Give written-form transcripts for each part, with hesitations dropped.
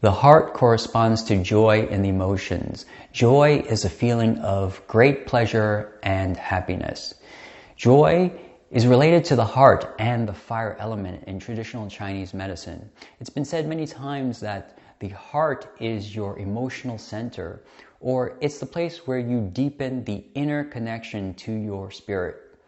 The heart corresponds to joy in the emotions. Joy is a feeling of great pleasure and happiness. Joy is related to the heart and the fire element in traditional Chinese medicine. It's been said many times that the heart is your emotional center, or it's the place where you deepen the inner connection to your spirit.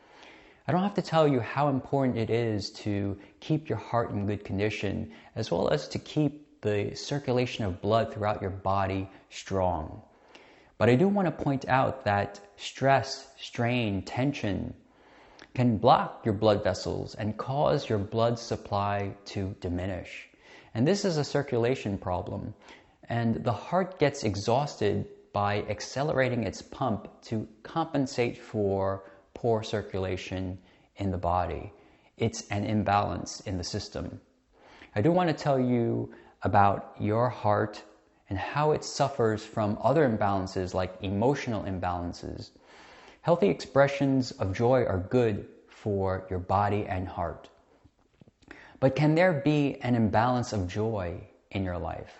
I don't have to tell you how important it is to keep your heart in good condition, as well as to keep the circulation of blood throughout your body strong. But I do want to point out that stress, strain, tension can block your blood vessels and cause your blood supply to diminish. And this is a circulation problem. And the heart gets exhausted by accelerating its pump to compensate for poor circulation in the body. It's an imbalance in the system. I do want to tell you about your heart and how it suffers from other imbalances like emotional imbalances. Healthy expressions of joy are good for your body and heart. But can there be an imbalance of joy in your life?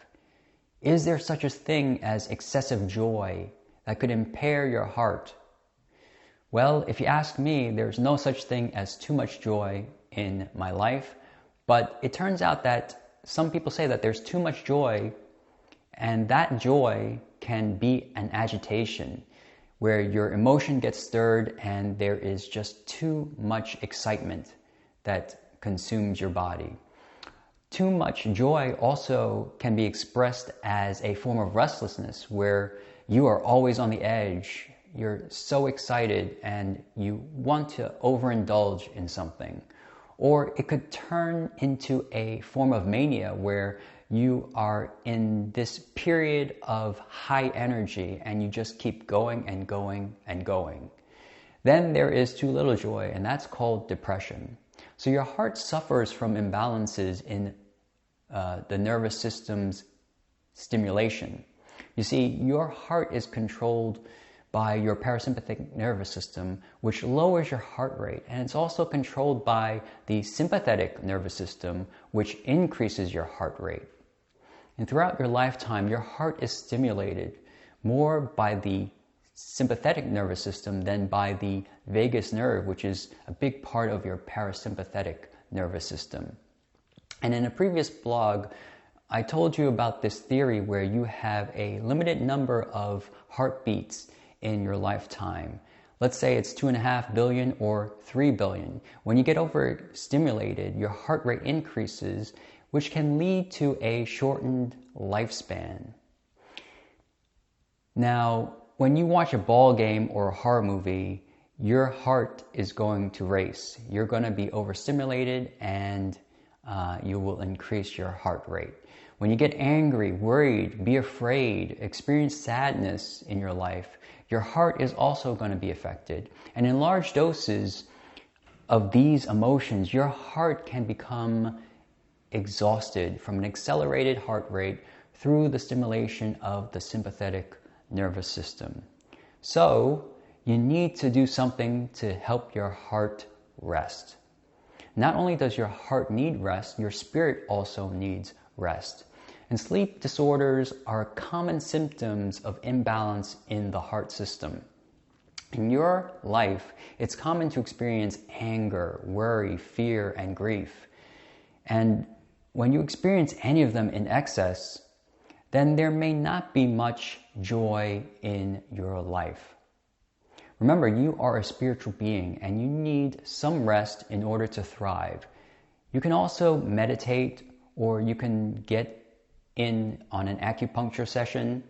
Is there such a thing as excessive joy that could impair your heart? Well, if you ask me, there's no such thing as too much joy in my life, but it turns out that some people say that there's too much joy, and that joy can be an agitation where your emotion gets stirred and there is just too much excitement that consumes your body. Too much joy also can be expressed as a form of restlessness where you are always on the edge. You're so excited and you want to overindulge in something. Or it could turn into a form of mania where you are in this period of high energy and you just keep going and going and going. Then there is too little joy, and that's called depression. So your heart suffers from imbalances in the nervous system's stimulation. You see, your heart is controlled by your parasympathetic nervous system, which lowers your heart rate. And it's also controlled by the sympathetic nervous system, which increases your heart rate. And throughout your lifetime, your heart is stimulated more by the sympathetic nervous system than by the vagus nerve, which is a big part of your parasympathetic nervous system. And in a previous blog, I told you about this theory where you have a limited number of heartbeats in your lifetime. Let's say it's 2.5 billion or 3 billion. When you get overstimulated, your heart rate increases, which can lead to a shortened lifespan. Now, when you watch a ball game or a horror movie, your heart is going to race. You're going to be overstimulated and you will increase your heart rate. When you get angry, worried, be afraid, experience sadness in your life, your heart is also going to be affected. And in large doses of these emotions, your heart can become exhausted from an accelerated heart rate through the stimulation of the sympathetic nervous system. So, you need to do something to help your heart rest. Not only does your heart need rest, your spirit also needs rest. And sleep disorders are common symptoms of imbalance in the heart system. In your life, it's common to experience anger, worry, fear, and grief. And when you experience any of them in excess, then there may not be much joy in your life. Remember, you are a spiritual being and you need some rest in order to thrive. You can also meditate, or you can get in on an acupuncture session.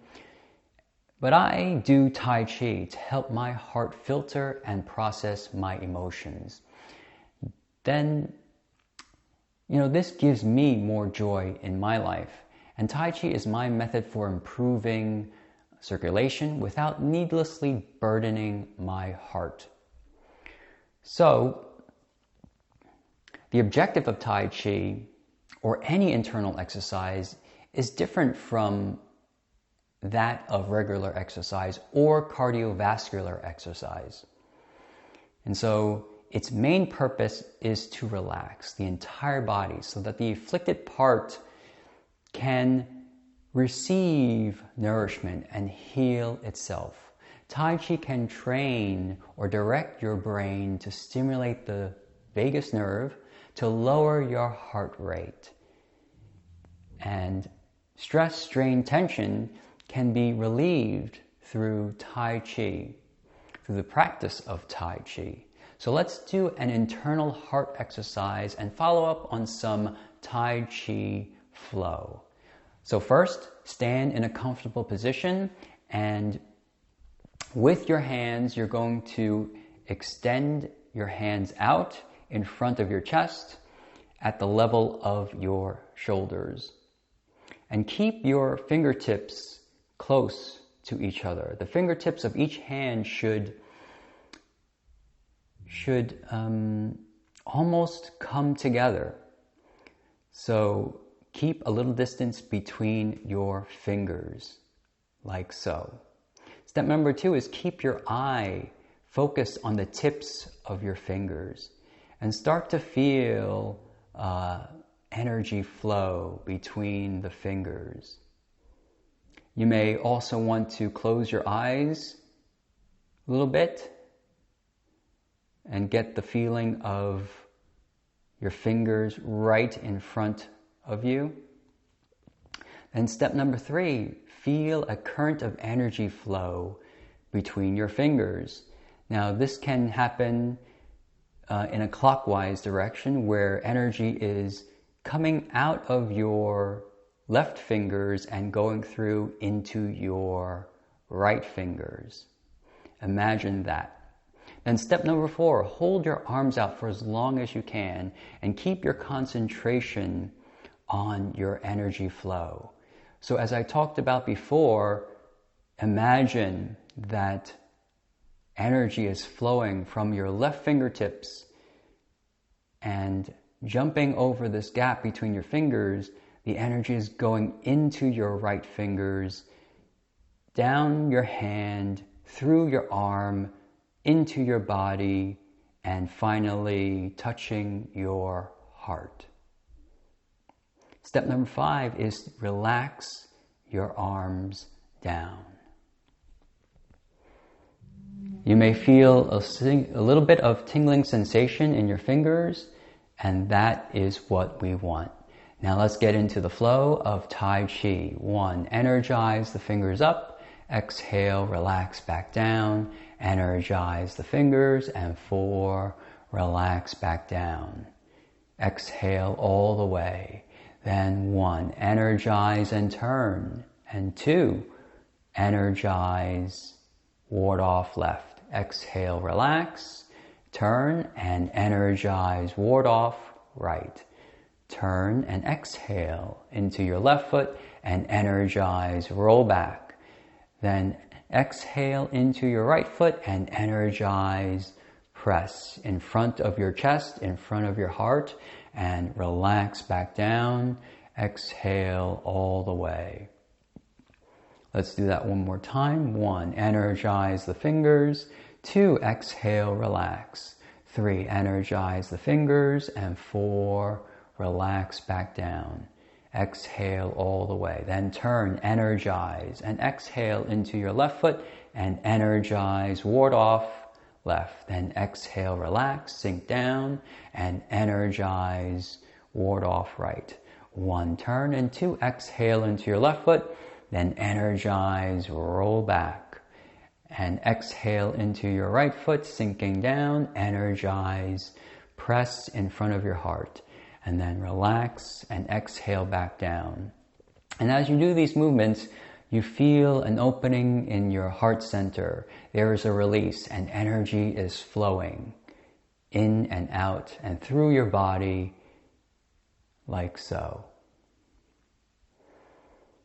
But I do Tai Chi to help my heart filter and process my emotions. Then, this gives me more joy in my life. And Tai Chi is my method for improving circulation without needlessly burdening my heart. So, the objective of Tai Chi, or any internal exercise, is different from that of regular exercise or cardiovascular exercise. And so its main purpose is to relax the entire body so that the afflicted part can receive nourishment and heal itself. Tai Chi can train or direct your brain to stimulate the vagus nerve to lower your heart rate. And stress, strain, tension can be relieved through Tai Chi, through the practice of Tai Chi. So let's do an internal heart exercise and follow up on some Tai Chi flow. So first, stand in a comfortable position, and with your hands, you're going to extend your hands out in front of your chest at the level of your shoulders. And keep your fingertips close to each other. The fingertips of each hand should almost come together. So keep a little distance between your fingers, like so. Step number 2 is keep your eye focused on the tips of your fingers and start to feel energy flow between the fingers. You may also want to close your eyes a little bit and get the feeling of your fingers right in front of you. And step number 3, feel a current of energy flow between your fingers. Now this can happen in a clockwise direction where energy is coming out of your left fingers and going through into your right fingers. Imagine that. Then step number 4, hold your arms out for as long as you can and keep your concentration on your energy flow. So as I talked about before, imagine that energy is flowing from your left fingertips and jumping over this gap between your fingers. The energy is going into your right fingers, down your hand, through your arm, into your body, and finally touching your heart. Step number 5 is relax your arms down. You may feel a little bit of tingling sensation in your fingers, and that is what we want. Now let's get into the flow of Tai Chi. 1, energize the fingers up. Exhale, relax back down. Energize the fingers. And 4, relax back down. Exhale all the way. Then 1, energize and turn. And 2, energize, ward off left. Exhale, relax, turn, and energize, ward off right. Turn and exhale into your left foot and energize, roll back. Then exhale into your right foot and energize, press in front of your chest, in front of your heart, and relax back down. Exhale all the way. Let's do that one more time. 1, energize the fingers. 2, exhale, relax. 3, energize the fingers. And 4, relax back down. Exhale all the way. Then turn, energize, and exhale into your left foot and energize, ward off left. Then exhale, relax, sink down, and energize, ward off right. 1, turn, and 2, exhale into your left foot. Then energize, roll back. And exhale into your right foot, sinking down, energize, press in front of your heart. And then relax and exhale back down. And as you do these movements, you feel an opening in your heart center. There is a release and energy is flowing in and out and through your body like so.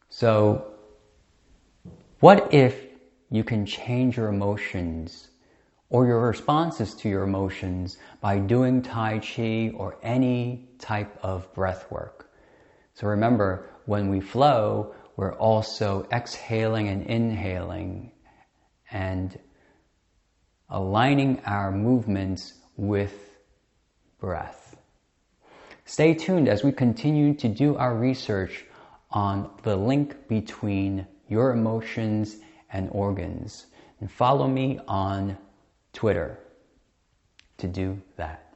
So, what if you can change your emotions or your responses to your emotions by doing Tai Chi or any type of breath work? So remember, when we flow, we're also exhaling and inhaling and aligning our movements with breath. Stay tuned as we continue to do our research on the link between your emotions and organs. And follow me on Twitter to do that.